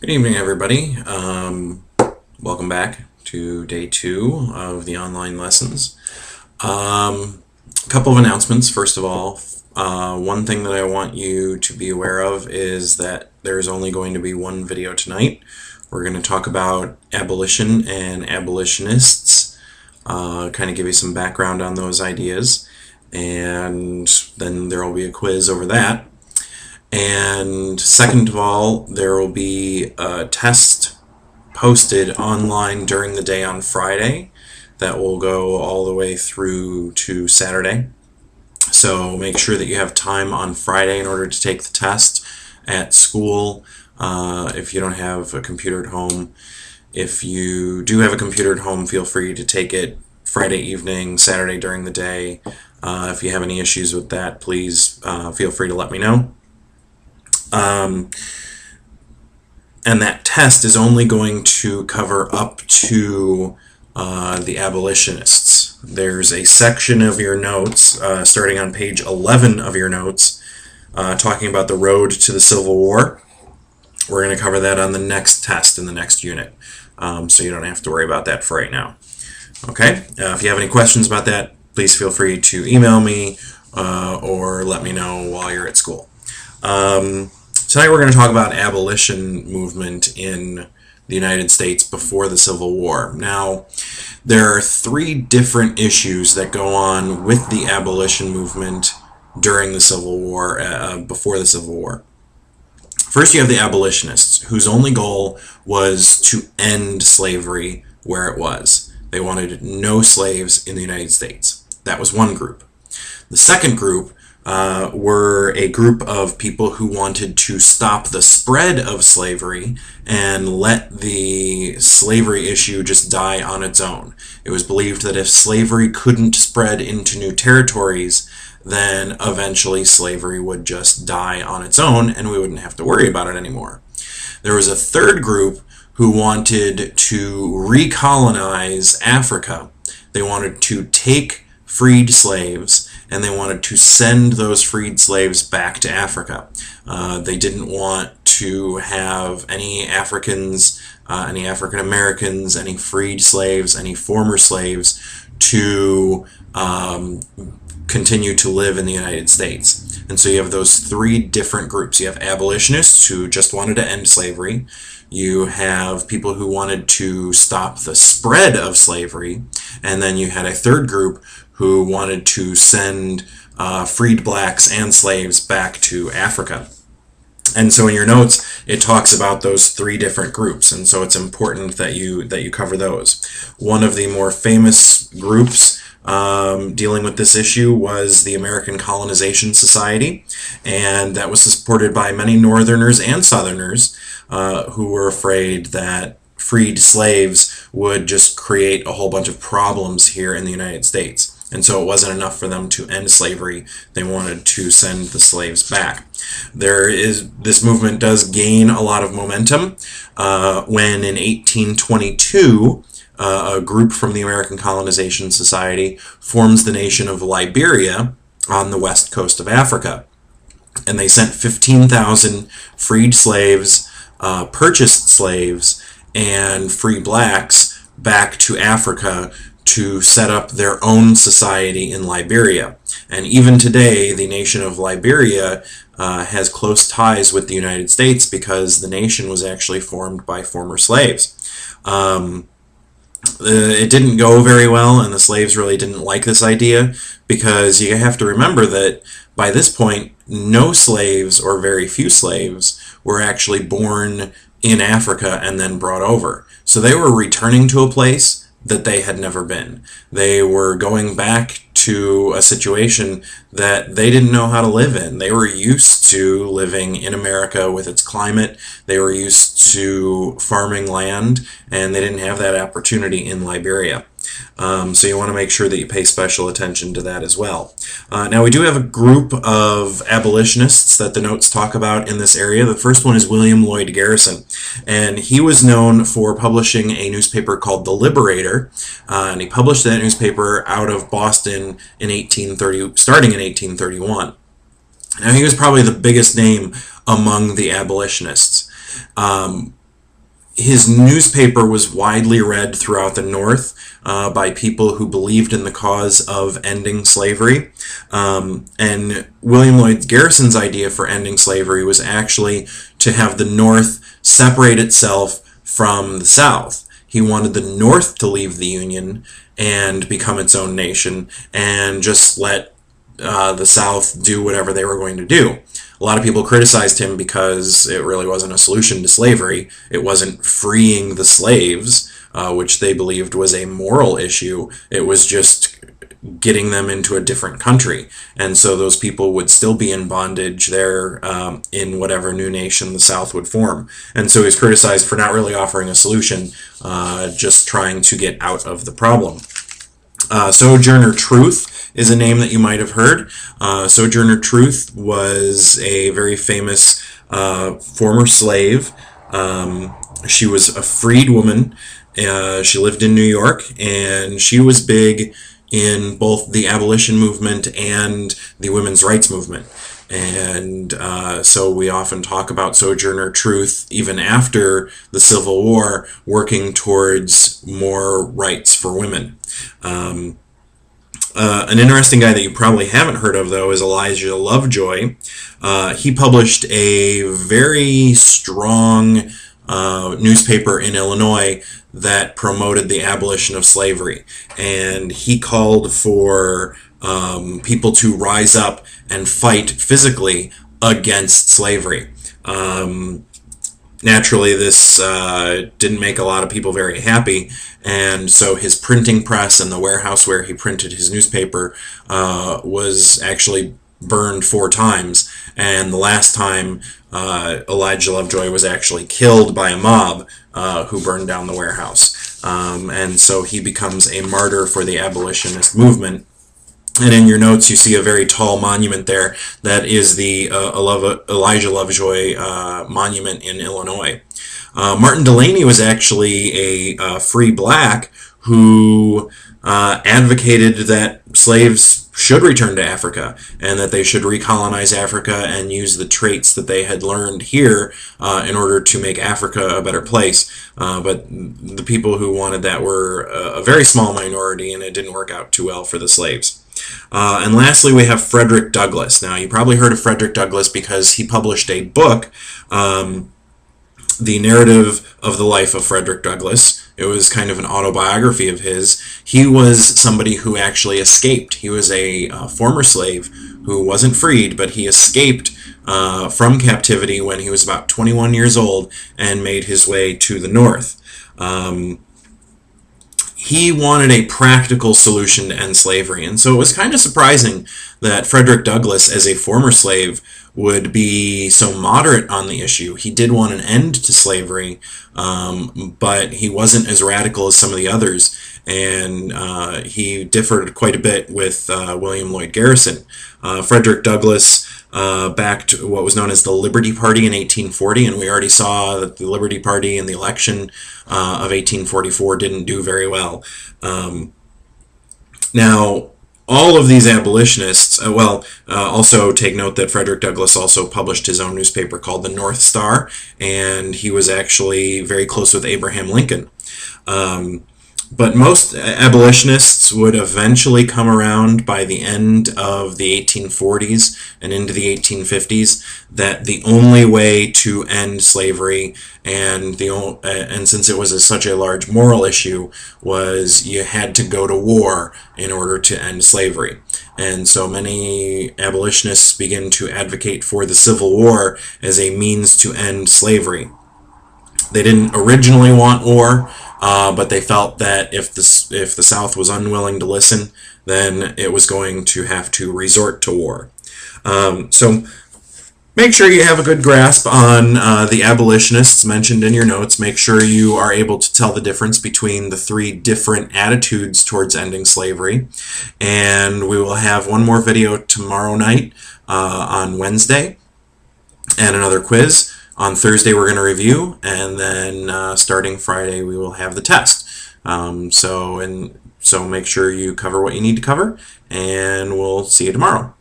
Good evening, everybody. Welcome back to day 2 of the online lessons. A couple of announcements. First of all, one thing that I want you to be aware of is that there's only going to be one video tonight. We're going to talk about abolition and abolitionists, kind of give you some background on those ideas, and then there will be a quiz over that. And second of all, there will be a test posted online during the day on Friday that will go all the way through to Saturday. So make sure that you have time on Friday in order to take the test at school if you don't have a computer at home. If you do have a computer at home, feel free to take it Friday evening, Saturday during the day. If you have any issues with that, please feel free to let me know. And that test is only going to cover up to the abolitionists. There's a section of your notes, starting on page 11 of your notes, talking about the road to the Civil War. We're going to cover that on the next test in the next unit, so you don't have to worry about that for right now. Okay, if you have any questions about that, please feel free to email me or let me know while you're at school. Tonight we're going to talk about abolition movement in the United States before the Civil War. Now, there are 3 different issues that go on with the abolition movement during the Civil War, before the Civil War. First, you have the abolitionists, whose only goal was to end slavery where it was. They wanted no slaves in the United States. That was one group. The second group were a group of people who wanted to stop the spread of slavery and let the slavery issue just die on its own. It was believed that if slavery couldn't spread into new territories, then eventually slavery would just die on its own and we wouldn't have to worry about it anymore. There was a third group who wanted to recolonize Africa. They wanted to take freed slaves and they wanted to send those freed slaves back to Africa. They didn't want to have any Africans, any African Americans, any freed slaves, any former slaves to continue to live in the United States. And so you have those 3 different groups. You have abolitionists who just wanted to end slavery. You have people who wanted to stop the spread of slavery. And then you had a third group who wanted to send freed blacks and slaves back to Africa. And so in your notes, it talks about those 3 different groups, and so it's important that you cover those. One of the more famous groups dealing with this issue was the American Colonization Society, and that was supported by many Northerners and Southerners who were afraid that freed slaves would just create a whole bunch of problems here in the United States. And so it wasn't enough for them to end slavery. They wanted to send the slaves back. This movement does gain a lot of momentum when in 1822, a group from the American Colonization Society forms the nation of Liberia on the west coast of Africa. And they sent 15,000 freed slaves, purchased slaves, and free blacks back to Africa to set up their own society in Liberia. And even today, the nation of Liberia has close ties with the United States because the nation was actually formed by former slaves. It didn't go very well, and the slaves really didn't like this idea because you have to remember that by this point, no slaves or very few slaves were actually born in Africa and then brought over. So they were returning to a place that they had never been. They were going back to a situation that they didn't know how to live in. They were used to living in America with its climate. They were used to farming land, and they didn't have that opportunity in Liberia. So you want to make sure that you pay special attention to that as well. Now we do have a group of abolitionists that the notes talk about in this area. The first one is William Lloyd Garrison, and he was known for publishing a newspaper called The Liberator, and he published that newspaper out of Boston in starting in 1831. Now he was probably the biggest name among the abolitionists. his newspaper was widely read throughout the North by people who believed in the cause of ending slavery. And William Lloyd Garrison's idea for ending slavery was actually to have the North separate itself from the South. He wanted the North to leave the Union and become its own nation and just let the South do whatever they were going to do. A lot of people criticized him because it really wasn't a solution to slavery. It wasn't freeing the slaves, which they believed was a moral issue. It was just getting them into a different country. And so those people would still be in bondage there in whatever new nation the South would form. And so he's criticized for not really offering a solution, just trying to get out of the problem. Sojourner Truth is a name that you might have heard. Sojourner Truth was a very famous former slave. She was a freed woman. She lived in New York, and she was big in both the abolition movement and the women's rights movement. And so we often talk about Sojourner Truth even after the Civil War, working towards more rights for women. An interesting guy that you probably haven't heard of, though, is Elijah Lovejoy. He published a very strong newspaper in Illinois that promoted the abolition of slavery. And he called for people to rise up and fight physically against slavery. Naturally, this didn't make a lot of people very happy, and so his printing press and the warehouse where he printed his newspaper was actually burned 4 times, and the last time Elijah Lovejoy was actually killed by a mob who burned down the warehouse. And so he becomes a martyr for the abolitionist movement. And in your notes, you see a very tall monument there. That is the Elijah Lovejoy monument in Illinois. Martin Delany was actually a free black who advocated that slaves should return to Africa and that they should recolonize Africa and use the traits that they had learned here in order to make Africa a better place. But the people who wanted that were a very small minority, and it didn't work out too well for the slaves. And lastly, we have Frederick Douglass. Now, you probably heard of Frederick Douglass because he published a book, The Narrative of the Life of Frederick Douglass. It was kind of an autobiography of his. He was somebody who actually escaped. He was a former slave who wasn't freed, but he escaped from captivity when he was about 21 years old and made his way to the North. He wanted a practical solution to end slavery, and so it was kind of surprising that Frederick Douglass, as a former slave, would be so moderate on the issue. He did want an end to slavery, but he wasn't as radical as some of the others, and he differed quite a bit with William Lloyd Garrison. Frederick Douglass backed what was known as the Liberty Party in 1840, and we already saw that the Liberty Party in the election of 1844 didn't do very well. Now, all of these abolitionists, also take note that Frederick Douglass also published his own newspaper called the North Star, and he was actually very close with Abraham Lincoln. But most abolitionists would eventually come around by the end of the 1840s and into the 1850s that the only way to end slavery, and since it was such a large moral issue, was you had to go to war in order to end slavery. And so many abolitionists begin to advocate for the Civil War as a means to end slavery. They didn't originally want war, but they felt that if the South was unwilling to listen, then it was going to have to resort to war. So make sure you have a good grasp on the abolitionists mentioned in your notes. Make sure you are able to tell the difference between the 3 different attitudes towards ending slavery. And we will have one more video tomorrow night on Wednesday and another quiz. On Thursday, we're going to review, and then starting Friday, we will have the test. So make sure you cover what you need to cover, and we'll see you tomorrow.